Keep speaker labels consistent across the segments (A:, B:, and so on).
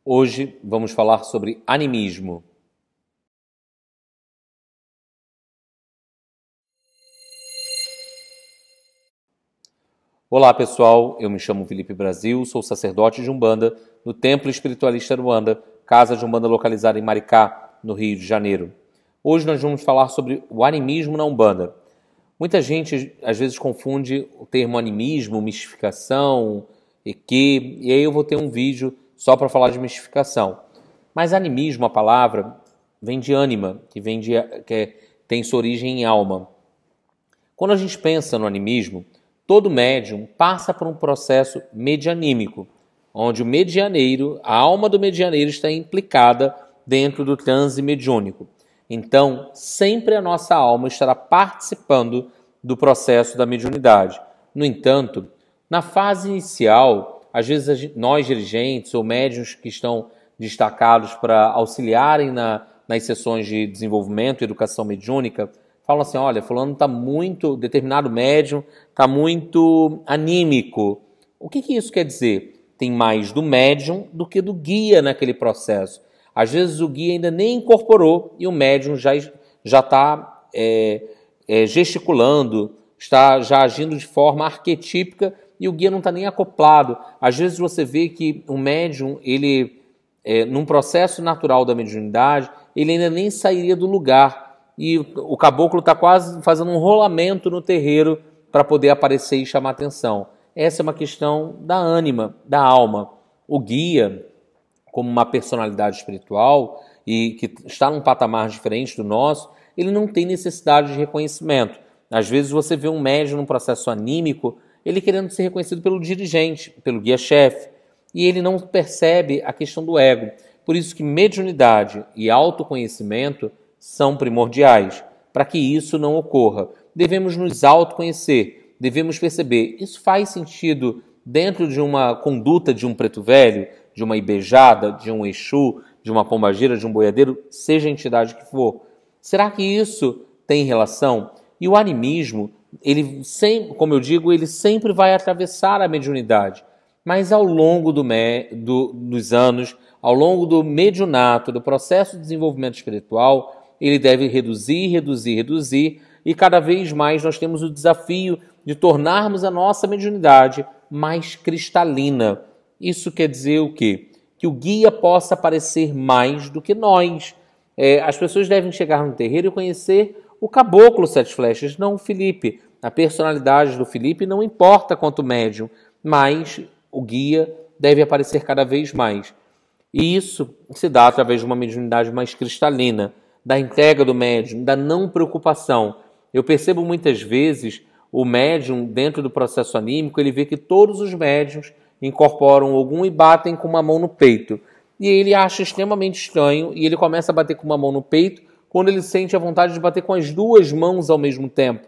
A: Hoje vamos falar sobre animismo. Olá pessoal, eu me chamo Felipe Brasil, sou sacerdote de Umbanda no Templo Espiritualista Umbanda, casa de Umbanda localizada em Maricá, no Rio de Janeiro. Hoje nós vamos falar sobre o animismo na Umbanda. Muita gente às vezes confunde o termo animismo, mistificação, e aí eu vou ter um vídeo só para falar de mistificação. Mas animismo, a palavra, vem de ânima, tem sua origem em alma. Quando a gente pensa no animismo, todo médium passa por um processo medianímico, onde o medianeiro, a alma do medianeiro está implicada dentro do transe mediúnico. Então, sempre a nossa alma estará participando do processo da mediunidade. No entanto, na fase inicial, às vezes nós dirigentes ou médiuns que estão destacados para auxiliarem nas sessões de desenvolvimento e educação mediúnica, falam assim, olha, fulano está muito, determinado médium está muito anímico. O que isso quer dizer? Tem mais do médium do que do guia naquele processo. Às vezes o guia ainda nem incorporou e o médium já está gesticulando, está já agindo de forma arquetípica e o guia não está nem acoplado. Às vezes você vê que o médium, num processo natural da mediunidade, ele ainda nem sairia do lugar e o caboclo está quase fazendo um rolamento no terreiro para poder aparecer e chamar atenção. Essa é uma questão da ânima, da alma. O guia, como uma personalidade espiritual e que está num patamar diferente do nosso, ele não tem necessidade de reconhecimento. Às vezes você vê um médium num processo anímico, ele querendo ser reconhecido pelo dirigente, pelo guia-chefe, e ele não percebe a questão do ego. Por isso que mediunidade e autoconhecimento são primordiais. Para que isso não ocorra, devemos nos autoconhecer, devemos perceber, isso faz sentido dentro de uma conduta de um preto velho, de uma ibejada, de um exu, de uma pombagira, de um boiadeiro, seja a entidade que for. Será que isso tem relação? E o animismo, ele sempre, como eu digo, ele sempre vai atravessar a mediunidade. Mas ao longo dos anos, ao longo do mediunato, do processo de desenvolvimento espiritual, ele deve reduzir, e cada vez mais nós temos o desafio de tornarmos a nossa mediunidade mais cristalina. Isso quer dizer o quê? Que o guia possa aparecer mais do que nós. As pessoas devem chegar no terreiro e conhecer o caboclo sete flechas, não o Felipe. A personalidade do Felipe não importa quanto médium, mas o guia deve aparecer cada vez mais. E isso se dá através de uma mediunidade mais cristalina, da entrega do médium, da não preocupação. Eu percebo muitas vezes o médium, dentro do processo anímico, ele vê que todos os médiums incorporam algum e batem com uma mão no peito. E ele acha extremamente estranho e ele começa a bater com uma mão no peito quando ele sente a vontade de bater com as duas mãos ao mesmo tempo.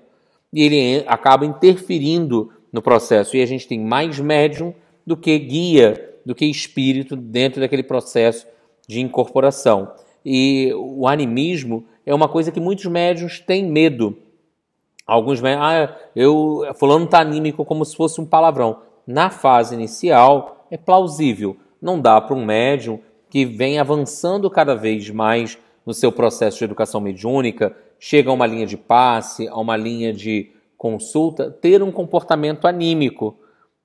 A: E ele acaba interferindo no processo. E a gente tem mais médium do que guia, do que espírito dentro daquele processo de incorporação. E o animismo é uma coisa que muitos médiuns têm medo. Alguns médiuns, fulano está anímico como se fosse um palavrão. Na fase inicial é plausível. Não dá para um médium que vem avançando cada vez mais no seu processo de educação mediúnica, chega a uma linha de passe, a uma linha de consulta, ter um comportamento anímico.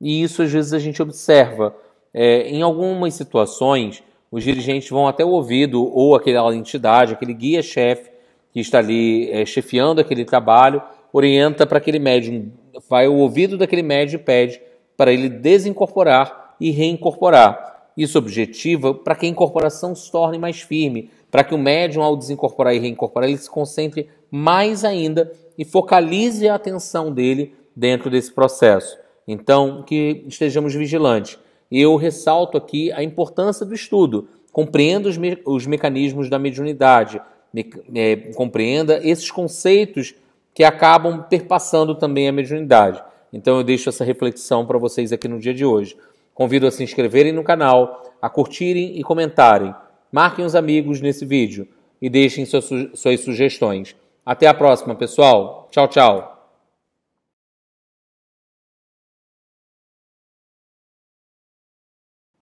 A: E isso às vezes a gente observa. Em algumas situações, os dirigentes vão até o ouvido ou aquela entidade, aquele guia-chefe que está ali chefiando aquele trabalho, orienta para aquele médium, vai ao ouvido daquele médium e pede para ele desincorporar e reincorporar. Isso objetiva para que a incorporação se torne mais firme, para que o médium, ao desincorporar e reincorporar, ele se concentre mais ainda e focalize a atenção dele dentro desse processo. Então, que estejamos vigilantes. E eu ressalto aqui a importância do estudo. Compreenda os mecanismos da mediunidade, compreenda esses conceitos que acabam perpassando também a mediunidade. Então eu deixo essa reflexão para vocês aqui no dia de hoje. Convido a se inscreverem no canal, a curtirem e comentarem. Marquem os amigos nesse vídeo e deixem suas sugestões. Até a próxima, pessoal. Tchau, tchau.